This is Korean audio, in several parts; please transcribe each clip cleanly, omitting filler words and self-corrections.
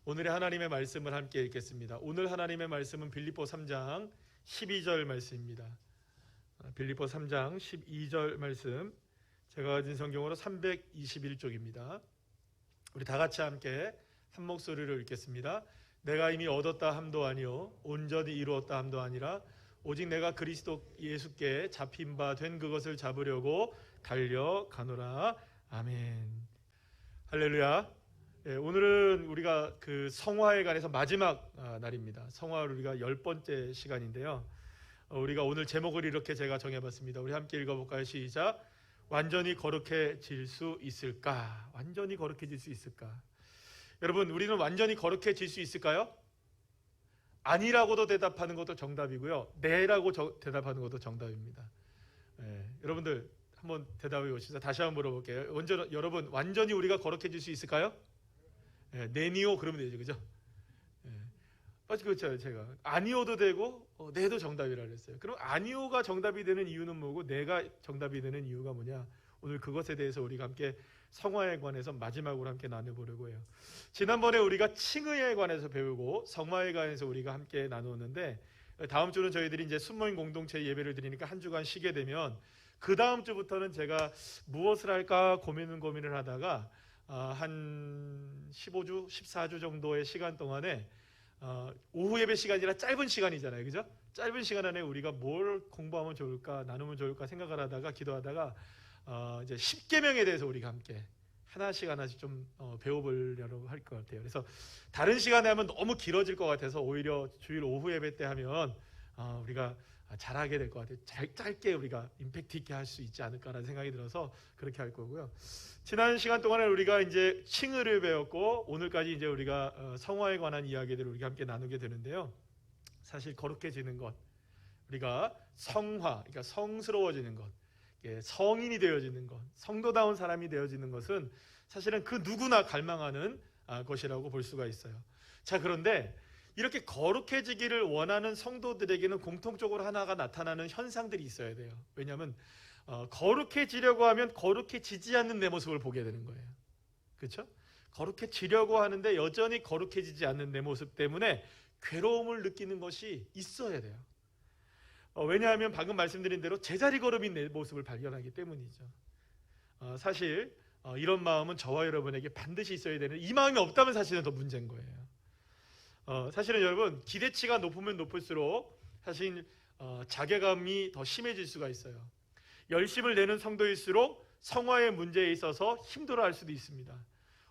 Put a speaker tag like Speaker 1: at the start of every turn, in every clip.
Speaker 1: 오늘의 하나님의 말씀을 함께 읽겠습니다. 오늘 하나님의 말씀은 빌립보 3장 12절 말씀입니다. 빌립보 3장 12절 말씀, 제가 가진 성경으로 321쪽입니다. 우리 다 같이 함께 한 목소리로 읽겠습니다. 내가 이미 얻었다 함도 아니요 온전히 이루었다 함도 아니라 오직 내가 그리스도 예수께 잡힌 바 된 그것을 잡으려고 달려가노라. 아멘. 할렐루야. 오늘은 우리가 그 성화에 관해서 마지막 날입니다. 성화를 우리가 10번째 시간인데요. 우리가 오늘 제목을 이렇게 제가 정해봤습니다. 우리 함께 읽어볼까요? 시작. 완전히 거룩해질 수 있을까? 완전히 거룩해질 수 있을까? 여러분, 우리는 완전히 거룩해질 수 있을까요? 아니라고도 대답하는 것도 정답이고요, 네라고 대답하는 것도 정답입니다. 여러분들 한번 대답해 보시죠. 다시 한번 물어볼게요. 먼저 여러분, 완전히 우리가 거룩해질 수 있을까요? 네니오 그러면 되죠, 그죠? 그렇죠. 제가 아니오도 되고 네도 정답이라 그랬어요. 그럼 아니오가 정답이 되는 이유는 뭐고 네가 정답이 되는 이유가 뭐냐? 오늘 그것에 대해서 우리가 함께 성화에 관해서 마지막으로 함께 나눠보려고 해요. 지난번에 우리가 칭의에 관해서 배우고 성화에 관해서 우리가 함께 나누었는데, 다음 주는 저희들이 이제 순모임 공동체 예배를 드리니까 한 주간 쉬게 되면 그 다음 주부터는 제가 무엇을 할까 고민을 하다가 한 15주, 14주 정도의 시간 동안에 오후 예배 시간이라 짧은 시간이잖아요, 그죠? 짧은 시간 안에 우리가 뭘 공부하면 좋을까, 나누면 좋을까 생각을 하다가 기도하다가 이제 10계명에 대해서 우리가 함께 하나씩 좀 배워보려고 할 것 같아요. 그래서 다른 시간에 하면 너무 길어질 것 같아서 오히려 주일 오후 예배 때 하면 우리가 잘하게 될 것 같아요. 짧게 우리가 임팩트 있게 할 수 있지 않을까라는 생각이 들어서 그렇게 할 거고요. 지난 시간 동안에 우리가 이제 칭의를 배웠고 오늘까지 이제 우리가 성화에 관한 이야기들을 우리가 함께 나누게 되는데요. 사실 거룩해지는 것, 우리가 성화, 그러니까 성스러워지는 것, 성인이 되어지는 것, 성도다운 사람이 되어지는 것은 사실은 그 누구나 갈망하는 것이라고 볼 수가 있어요. 자, 그런데 이렇게 거룩해지기를 원하는 성도들에게는 공통적으로 하나가 나타나는 현상들이 있어야 돼요. 왜냐하면 거룩해지려고 하면 거룩해지지 않는 내 모습을 보게 되는 거예요. 그렇죠? 거룩해지려고 하는데 여전히 거룩해지지 않는 내 모습 때문에 괴로움을 느끼는 것이 있어야 돼요. 왜냐하면 방금 말씀드린 대로 제자리 걸음인 내 모습을 발견하기 때문이죠. 사실 이런 마음은 저와 여러분에게 반드시 있어야 되는, 이 마음이 없다면 사실은 더 문제인 거예요. 사실은 여러분, 기대치가 높으면 높을수록 사실 자괴감이 더 심해질 수가 있어요. 열심을 내는 성도일수록 성화의 문제에 있어서 힘들어할 수도 있습니다.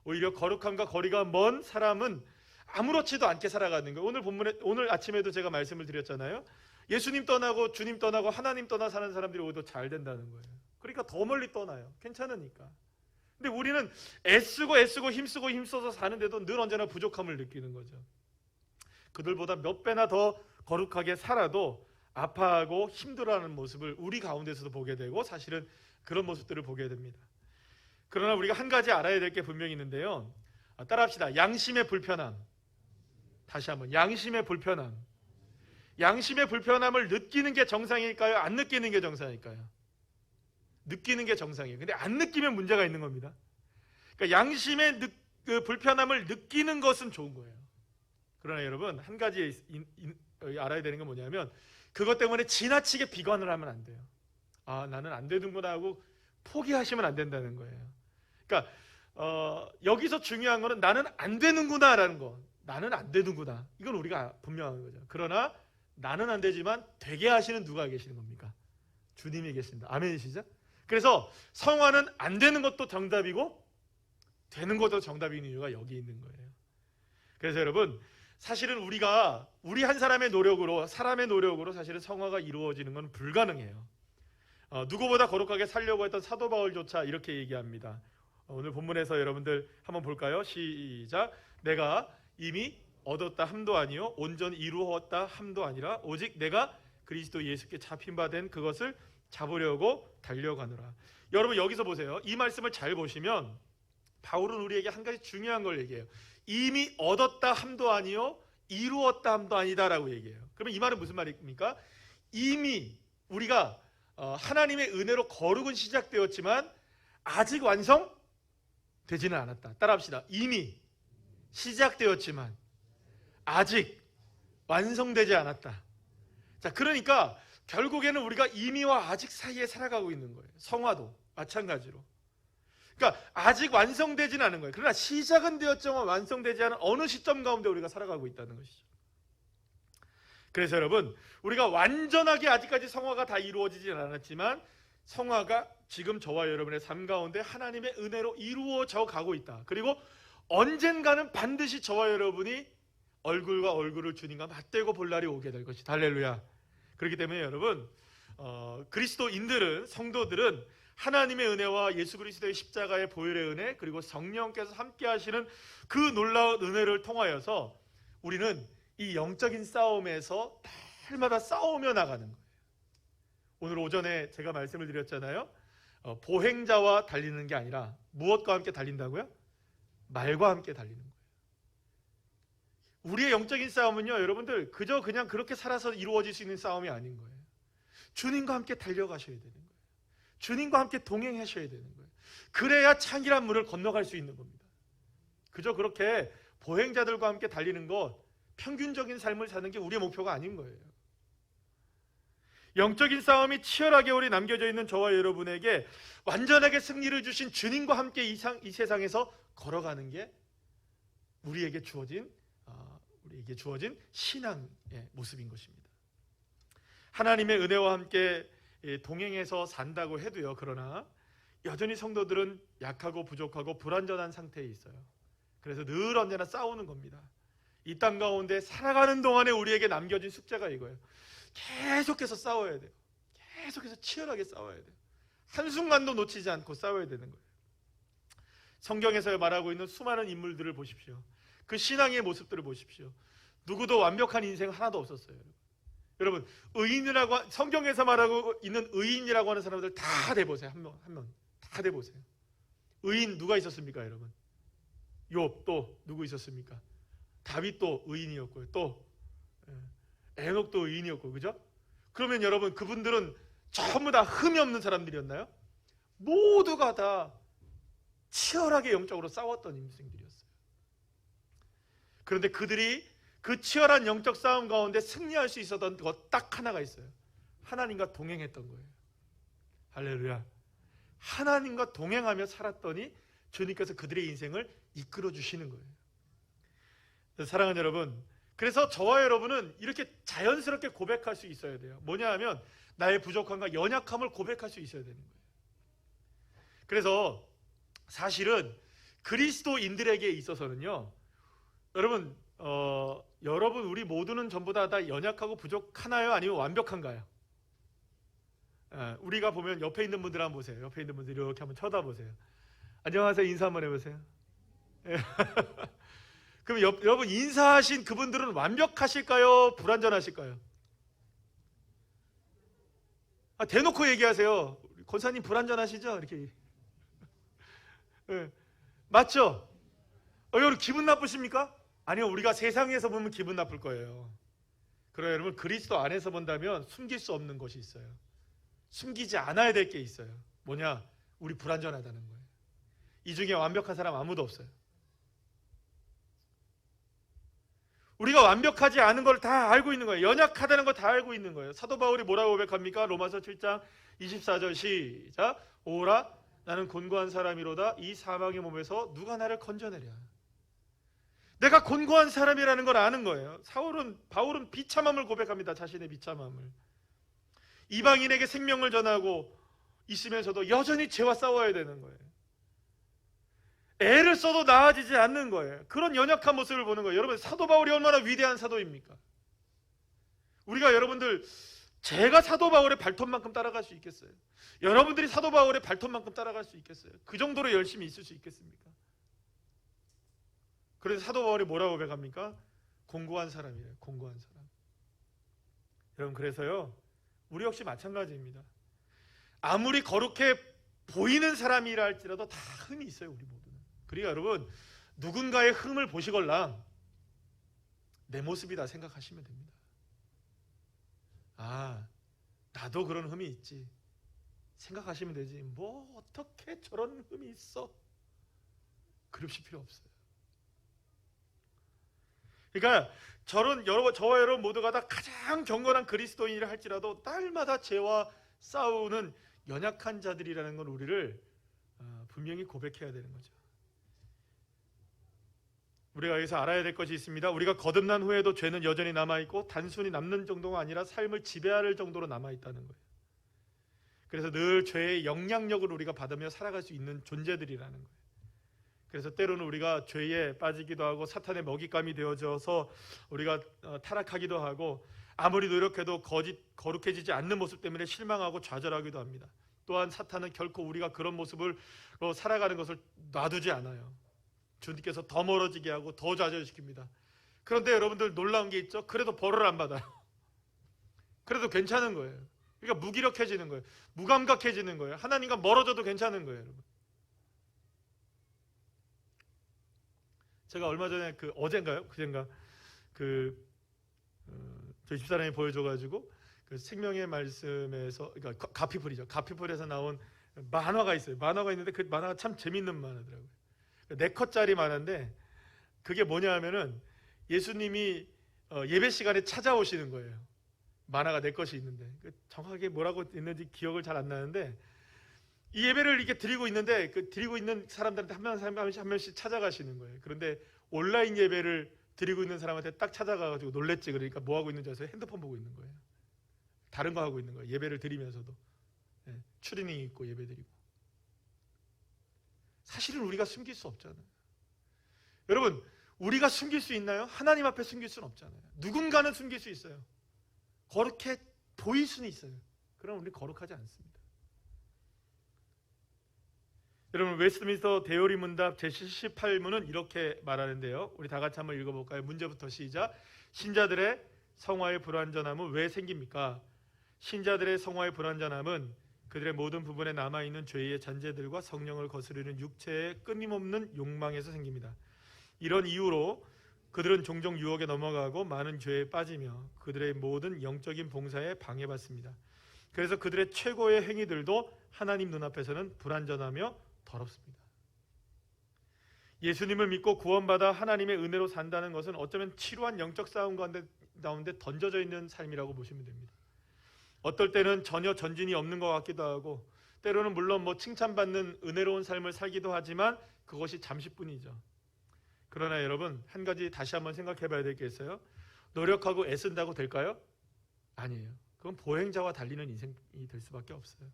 Speaker 1: 오히려 거룩함과 거리가 먼 사람은 아무렇지도 않게 살아가는 거예요. 오늘 아침에도 제가 말씀을 드렸잖아요. 예수님 떠나고 주님 떠나고 하나님 떠나 사는 사람들이 오히려 잘 된다는 거예요. 그러니까 더 멀리 떠나요. 괜찮으니까. 근데 우리는 애쓰고 힘써서 사는데도 늘 언제나 부족함을 느끼는 거죠. 그들보다 몇 배나 더 거룩하게 살아도 아파하고 힘들어하는 모습을 우리 가운데서도 보게 되고 사실은 그런 모습들을 보게 됩니다. 그러나 우리가 한 가지 알아야 될 게 분명히 있는데요. 따라합시다. 양심의 불편함. 다시 한번, 양심의 불편함. 양심의 불편함을 느끼는 게 정상일까요? 안 느끼는 게 정상일까요? 느끼는 게 정상이에요. 근데 안 느끼면 문제가 있는 겁니다. 그러니까 양심의 그 불편함을 느끼는 것은 좋은 거예요. 그러나 여러분, 한 가지 알아야 되는 건 뭐냐면 그것 때문에 지나치게 비관을 하면 안 돼요. 나는 안 되는구나 하고 포기하시면 안 된다는 거예요. 그러니까 여기서 중요한 거는 나는 안 되는구나라는 거. 나는 안 되는구나. 이건 우리가 분명한 거죠. 그러나 나는 안 되지만 되게 하시는 누가 계시는 겁니까? 주님이 계십니다. 아멘이시죠? 그래서 성화는 안 되는 것도 정답이고 되는 것도 정답인 이유가 여기 있는 거예요. 그래서 여러분, 사실은 우리 한 사람의 노력으로, 사람의 노력으로 사실은 성화가 이루어지는 건 불가능해요. 누구보다 거룩하게 살려고 했던 사도 바울조차 이렇게 얘기합니다. 오늘 본문에서 여러분들 한번 볼까요? 시작. 내가 이미 얻었다 함도 아니요 온전히 이루었다 함도 아니라 오직 내가 그리스도 예수께 잡힌 바 된 그것을 잡으려고 달려가노라. 여러분, 여기서 보세요. 이 말씀을 잘 보시면 바울은 우리에게 한 가지 중요한 걸 얘기해요. 이미 얻었다 함도 아니요 이루었다 함도 아니다라고 얘기해요. 그러면 이 말은 무슨 말입니까? 이미 우리가 하나님의 은혜로 거룩은 시작되었지만 아직 완성되지는 않았다. 따라합시다. 이미 시작되었지만 아직 완성되지 않았다. 자, 그러니까 결국에는 우리가 이미와 아직 사이에 살아가고 있는 거예요. 성화도 마찬가지로. 그러니까 아직 완성되지는 않은 거예요. 그러나 시작은 되었지만 완성되지 않은 어느 시점 가운데 우리가 살아가고 있다는 것이죠. 그래서 여러분, 우리가 완전하게 아직까지 성화가 다 이루어지진 않았지만 성화가 지금 저와 여러분의 삶 가운데 하나님의 은혜로 이루어져 가고 있다. 그리고 언젠가는 반드시 저와 여러분이 얼굴과 얼굴을 주님과 맞대고 볼 날이 오게 될 것이다. 할렐루야. 그렇기 때문에 여러분, 그리스도인들은, 성도들은 하나님의 은혜와 예수 그리스도의 십자가의 보혈의 은혜, 그리고 성령께서 함께 하시는 그 놀라운 은혜를 통하여서 우리는 이 영적인 싸움에서 날마다 싸우며 나가는 거예요. 오늘 오전에 제가 말씀을 드렸잖아요. 보행자와 달리는 게 아니라 무엇과 함께 달린다고요? 말과 함께 달리는 거예요. 우리의 영적인 싸움은요, 여러분들 그저 그냥 그렇게 살아서 이루어질 수 있는 싸움이 아닌 거예요. 주님과 함께 달려가셔야 되는 거예요. 주님과 함께 동행하셔야 되는 거예요. 그래야 창이란 물을 건너갈 수 있는 겁니다. 그저 그렇게 보행자들과 함께 달리는 것, 평균적인 삶을 사는 게 우리의 목표가 아닌 거예요. 영적인 싸움이 치열하게 우리 남겨져 있는 저와 여러분에게 완전하게 승리를 주신 주님과 함께 이 세상에서 걸어가는 게 우리에게 주어진 신앙의 모습인 것입니다. 하나님의 은혜와 함께 동행해서 산다고 해도요, 그러나 여전히 성도들은 약하고 부족하고 불완전한 상태에 있어요. 그래서 늘 언제나 싸우는 겁니다. 이 땅 가운데 살아가는 동안에 우리에게 남겨진 숙제가 이거예요. 계속해서 싸워야 돼요. 계속해서 치열하게 싸워야 돼요. 한순간도 놓치지 않고 싸워야 되는 거예요. 성경에서 말하고 있는 수많은 인물들을 보십시오. 그 신앙의 모습들을 보십시오. 누구도 완벽한 인생 하나도 없었어요. 여러분, 의인이라고, 성경에서 말하고 있는 의인이라고 하는 사람들 다 대보세요. 한 명 다 대보세요. 의인 누가 있었습니까, 여러분? 욥, 또 누구 있었습니까? 다윗도 의인이었고요. 또 에녹도 의인이었고, 그죠? 그러면 여러분, 그분들은 전부 다 흠이 없는 사람들이었나요? 모두가 다 치열하게 영적으로 싸웠던 인생들이었어요. 그런데 그들이 그 치열한 영적 싸움 가운데 승리할 수 있었던 것 딱 하나가 있어요. 하나님과 동행했던 거예요. 할렐루야. 하나님과 동행하며 살았더니 주님께서 그들의 인생을 이끌어 주시는 거예요. 사랑하는 여러분, 그래서 저와 여러분은 이렇게 자연스럽게 고백할 수 있어야 돼요. 뭐냐 하면 나의 부족함과 연약함을 고백할 수 있어야 되는 거예요. 그래서 사실은 그리스도인들에게 있어서는요, 여러분 우리 모두는 전부 다 연약하고 부족하나요? 아니면 완벽한가요? 우리가 보면 옆에 있는 분들 한번 보세요. 옆에 있는 분들 이렇게 한번 쳐다보세요. 안녕하세요. 인사 한번 해보세요. 그럼 여러분, 인사하신 그분들은 완벽하실까요? 불완전하실까요? 대놓고 얘기하세요. 권사님 불완전하시죠? 이렇게. 맞죠? 여러분 기분 나쁘십니까? 아니요, 우리가 세상에서 보면 기분 나쁠 거예요. 그래요, 여러분, 그리스도 안에서 본다면 숨길 수 없는 것이 있어요. 숨기지 않아야 될 게 있어요. 뭐냐? 우리 불완전하다는 거예요. 이 중에 완벽한 사람 아무도 없어요. 우리가 완벽하지 않은 걸 다 알고 있는 거예요. 연약하다는 거 다 알고 있는 거예요. 사도 바울이 뭐라고 고백합니까? 로마서 7장 24절 시작. 오라, 나는 곤고한 사람이로다. 이 사망의 몸에서 누가 나를 건져내랴. 내가 곤고한 사람이라는 걸 아는 거예요. 바울은 비참함을 고백합니다. 자신의 비참함을. 이방인에게 생명을 전하고 있으면서도 여전히 죄와 싸워야 되는 거예요. 애를 써도 나아지지 않는 거예요. 그런 연약한 모습을 보는 거예요. 여러분, 사도 바울이 얼마나 위대한 사도입니까? 우리가 여러분들, 제가 사도 바울의 발톱만큼 따라갈 수 있겠어요? 여러분들이 사도 바울의 발톱만큼 따라갈 수 있겠어요? 그 정도로 열심히 있을 수 있겠습니까? 그래서 사도 바울이 뭐라고 고백합니까? 공고한 사람이래요. 공고한 사람. 여러분, 그래서요, 우리 역시 마찬가지입니다. 아무리 거룩해 보이는 사람이라 할지라도 다 흠이 있어요, 우리 모두는. 그러니까 여러분, 누군가의 흠을 보시걸랑 내 모습이다 생각하시면 됩니다. 나도 그런 흠이 있지 생각하시면 되지, 뭐 어떻게 저런 흠이 있어 그러실 필요 없어요. 그러니까 저와 여러분 모두가 다 가장 경건한 그리스도인이라 할지라도 날마다 죄와 싸우는 연약한 자들이라는 걸 우리를 분명히 고백해야 되는 거죠. 우리가 여기서 알아야 될 것이 있습니다. 우리가 거듭난 후에도 죄는 여전히 남아있고 단순히 남는 정도가 아니라 삶을 지배할 정도로 남아있다는 거예요. 그래서 늘 죄의 영향력을 우리가 받으며 살아갈 수 있는 존재들이라는 거예요. 그래서 때로는 우리가 죄에 빠지기도 하고 사탄의 먹잇감이 되어져서 우리가 타락하기도 하고 아무리 노력해도 거룩해지지 않는 모습 때문에 실망하고 좌절하기도 합니다. 또한 사탄은 결코 우리가 그런 모습으로 살아가는 것을 놔두지 않아요. 주님께서 더 멀어지게 하고 더 좌절시킵니다. 그런데 여러분들 놀라운 게 있죠. 그래도 벌을 안 받아요. 그래도 괜찮은 거예요. 그러니까 무기력해지는 거예요. 무감각해지는 거예요. 하나님과 멀어져도 괜찮은 거예요, 여러분. 제가 얼마 전에 어젠가요? 그젠가 저희 집사람이 보여줘가지고 그 생명의 말씀에서, 그러니까 가피풀이죠. 가피풀에서 나온 만화가 있어요. 만화가 있는데 그 만화가 참 재밌는 만화더라고요. 4컷짜리 만화인데 그게 뭐냐 하면은 예수님이 예배 시간에 찾아오시는 거예요. 만화가 4컷이 있는데 정확하게 뭐라고 있는지 기억을 잘 안 나는데 이 예배를 이렇게 드리고 있는데 드리고 있는 사람들한테 한 명씩 찾아가시는 거예요. 그런데 온라인 예배를 드리고 있는 사람한테 딱 찾아가가지고 놀랬지. 그러니까 뭐 하고 있는지 아세요? 핸드폰 보고 있는 거예요. 다른 거 하고 있는 거예요. 예배를 드리면서도 추리닝 입고 예배 드리고. 사실은 우리가 숨길 수 없잖아요. 여러분, 우리가 숨길 수 있나요? 하나님 앞에 숨길 수는 없잖아요. 누군가는 숨길 수 있어요. 거룩해 보일 수는 있어요. 그럼 우리 거룩하지 않습니다. 여러분, 웨스트민스터 대요리 문답 제78문은 이렇게 말하는데요. 우리 다 같이 한번 읽어볼까요? 문제부터 시작. 신자들의 성화의 불완전함은 왜 생깁니까? 신자들의 성화의 불완전함은 그들의 모든 부분에 남아있는 죄의 잔재들과 성령을 거스르는 육체의 끊임없는 욕망에서 생깁니다. 이런 이유로 그들은 종종 유혹에 넘어가고 많은 죄에 빠지며 그들의 모든 영적인 봉사에 방해받습니다. 그래서 그들의 최고의 행위들도 하나님 눈앞에서는 불완전하며 더럽습니다. 예수님을 믿고 구원받아 하나님의 은혜로 산다는 것은 어쩌면 치루한 영적 싸움 가운데 던져져 있는 삶이라고 보시면 됩니다. 어떨 때는 전혀 전진이 없는 것 같기도 하고 때로는 물론 칭찬받는 은혜로운 삶을 살기도 하지만 그것이 잠시뿐이죠. 그러나 여러분, 한 가지 다시 한번 생각해 봐야 될 게 있어요. 노력하고 애쓴다고 될까요? 아니에요. 그건 보행자와 달리는 인생이 될 수밖에 없어요.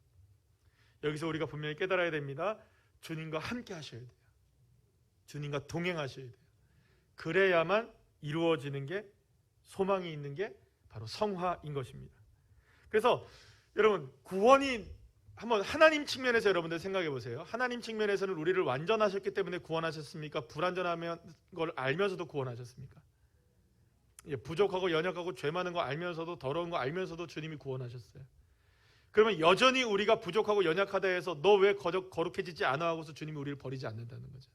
Speaker 1: 여기서 우리가 분명히 깨달아야 됩니다. 주님과 함께 하셔야 돼요. 주님과 동행하셔야 돼요. 그래야만 이루어지는 게, 소망이 있는 게 바로 성화인 것입니다. 그래서 여러분, 구원이 한번 하나님 측면에서 여러분들 생각해 보세요. 하나님 측면에서는 우리를 완전하셨기 때문에 구원하셨습니까? 불완전한 걸 알면서도 구원하셨습니까? 부족하고 연약하고 죄 많은 거 알면서도, 더러운 거 알면서도 주님이 구원하셨어요. 그러면 여전히 우리가 부족하고 연약하다 해서 너 왜 거룩해지지 않아 하고서 주님이 우리를 버리지 않는다는 거죠.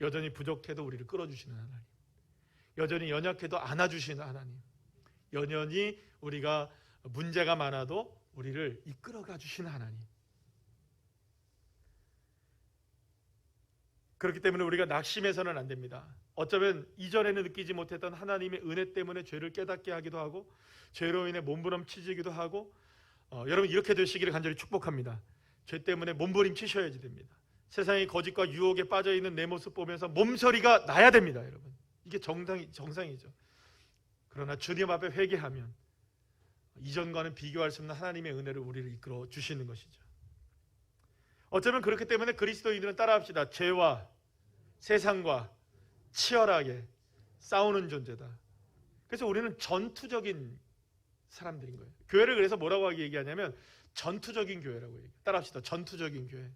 Speaker 1: 여전히 부족해도 우리를 끌어주시는 하나님, 여전히 연약해도 안아주시는 하나님, 여전히 우리가 문제가 많아도 우리를 이끌어가 주시는 하나님. 그렇기 때문에 우리가 낙심해서는 안 됩니다. 어쩌면 이전에는 느끼지 못했던 하나님의 은혜 때문에 죄를 깨닫게 하기도 하고 죄로 인해 몸부림치지기도 하고 여러분, 이렇게 되시기를 간절히 축복합니다. 죄 때문에 몸부림치셔야지 됩니다. 세상의 거짓과 유혹에 빠져있는 내 모습 보면서 몸서리가 나야 됩니다. 여러분, 이게 정상이죠. 그러나 주님 앞에 회개하면 이전과는 비교할 수 없는 하나님의 은혜를 우리를 이끌어 주시는 것이죠. 어쩌면 그렇기 때문에 그리스도인들은 따라합시다. 죄와 세상과 치열하게 싸우는 존재다. 그래서 우리는 전투적인 사람들인 거예요. 교회를 그래서 뭐라고 얘기하냐면 전투적인 교회라고 얘기해요. 따라합시다. 전투적인 교회.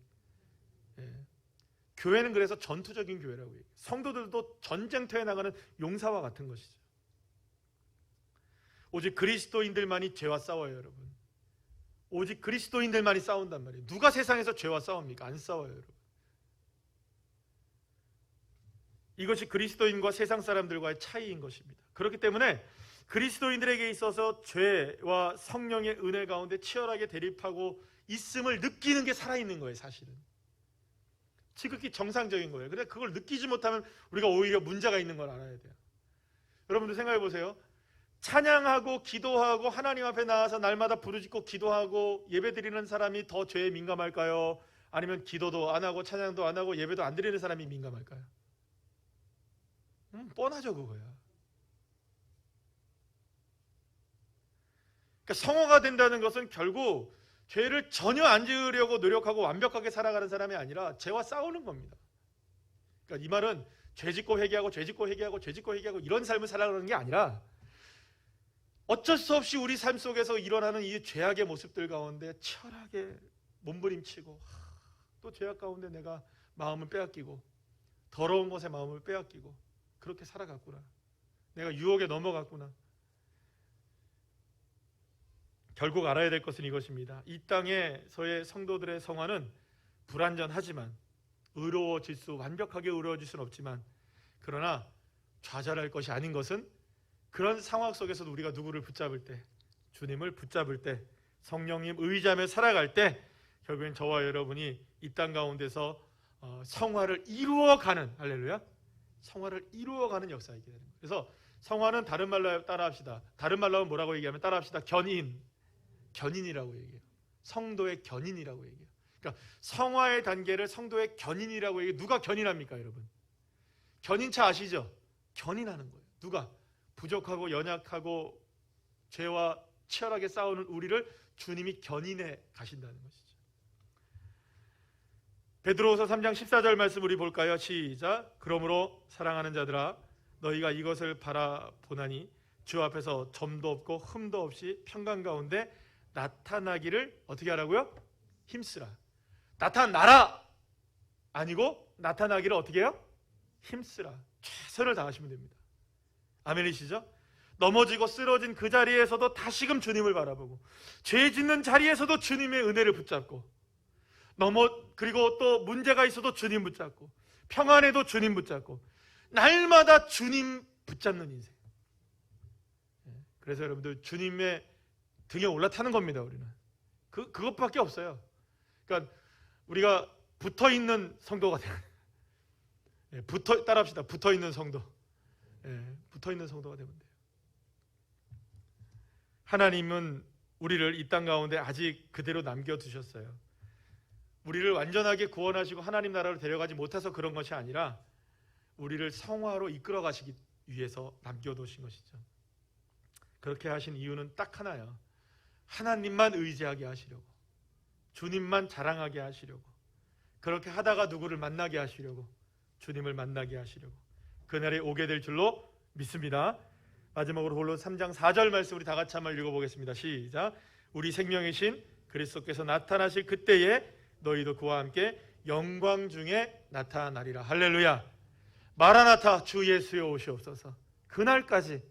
Speaker 1: 교회는 그래서 전투적인 교회라고 얘기해요. 성도들도 전쟁터에 나가는 용사와 같은 것이죠. 오직 그리스도인들만이 죄와 싸워요, 여러분. 오직 그리스도인들만이 싸운단 말이에요. 누가 세상에서 죄와 싸웁니까? 안 싸워요, 여러분. 이것이 그리스도인과 세상 사람들과의 차이인 것입니다. 그렇기 때문에 그리스도인들에게 있어서 죄와 성령의 은혜 가운데 치열하게 대립하고 있음을 느끼는 게 살아있는 거예요, 사실은. 지극히 정상적인 거예요. 근데 그걸 느끼지 못하면 우리가 오히려 문제가 있는 걸 알아야 돼요. 여러분들 생각해 보세요. 찬양하고 기도하고 하나님 앞에 나와서 날마다 부르짖고 기도하고 예배드리는 사람이 더 죄에 민감할까요? 아니면 기도도 안 하고 찬양도 안 하고 예배도 안 드리는 사람이 민감할까요? 뻔하죠 그거야. 그러니까 성화가 된다는 것은 결국 죄를 전혀 안 지으려고 노력하고 완벽하게 살아가는 사람이 아니라 죄와 싸우는 겁니다. 그러니까 이 말은 죄 짓고 회개하고 죄 짓고 회개하고 죄 짓고 회개하고 이런 삶을 살아가는 게 아니라 어쩔 수 없이 우리 삶 속에서 일어나는 이 죄악의 모습들 가운데 치열하게 몸부림치고 또 죄악 가운데 내가 마음을 빼앗기고 더러운 것에 마음을 빼앗기고 그렇게 살아갔구나. 내가 유혹에 넘어갔구나. 결국 알아야 될 것은 이것입니다. 이 땅에서의 성도들의 성화는 불완전하지만 완벽하게 의로워질 수는 없지만 그러나 좌절할 것이 아닌 것은 그런 상황 속에서도 우리가 누구를 붙잡을 때 주님을 붙잡을 때 성령님 의지하며 살아갈 때 결국엔 저와 여러분이 이 땅 가운데서 성화를 이루어가는 할렐루야 성화를 이루어가는 역사이게 되는 거예요. 그래서 성화는 다른 말로 따라합시다. 다른 말로 하면 뭐라고 얘기하면 따라합시다. 견인이라고 얘기해요. 성도의 견인이라고 얘기해요. 그러니까 성화의 단계를 성도의 견인이라고 얘기해요. 누가 견인합니까 여러분? 견인차 아시죠? 견인하는 거예요. 누가? 부족하고 연약하고 죄와 치열하게 싸우는 우리를 주님이 견인해 가신다는 것이죠. 베드로후서 3장 14절 말씀 우리 볼까요? 시작. 그러므로 사랑하는 자들아 너희가 이것을 바라보나니 주 앞에서 점도 없고 흠도 없이 평강 가운데 나타나기를 어떻게 하라고요? 힘쓰라. 나타나라 아니고 나타나기를 어떻게 해요? 힘쓰라. 최선을 다하시면 됩니다. 아멘이시죠? 넘어지고 쓰러진 그 자리에서도 다시금 주님을 바라보고 죄 짓는 자리에서도 주님의 은혜를 붙잡고 그리고 또 문제가 있어도 주님 붙잡고 평안에도 주님 붙잡고 날마다 주님 붙잡는 인생. 그래서 여러분들 주님의 등에 올라타는 겁니다. 우리는 그것밖에 없어요. 그러니까 우리가 붙어있는 성도가 돼요. 따라합시다. 붙어있는 성도. 붙어있는 성도가 되면 돼요. 하나님은 우리를 이 땅 가운데 아직 그대로 남겨두셨어요. 우리를 완전하게 구원하시고 하나님 나라로 데려가지 못해서 그런 것이 아니라 우리를 성화로 이끌어 가시기 위해서 남겨두신 것이죠. 그렇게 하신 이유는 딱 하나예요. 하나님만 의지하게 하시려고, 주님만 자랑하게 하시려고, 그렇게 하다가 누구를 만나게 하시려고, 주님을 만나게 하시려고 그날이 오게 될 줄로 믿습니다. 마지막으로 홀로 3장 4절 말씀 우리 다 같이 한번 읽어보겠습니다. 시작. 우리 생명이신 그리스도께서 나타나실 그때에 너희도 그와 함께 영광 중에 나타나리라. 할렐루야. 마라나타 주 예수여 오시옵소서. 그날까지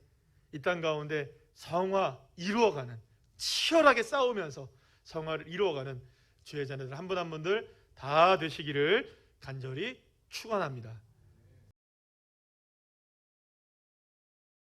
Speaker 1: 이 땅 가운데 성화 이루어가는, 치열하게 싸우면서 성화를 이루어가는 주의 자녀들 한 분 한 분들 다 되시기를 간절히 축원합니다.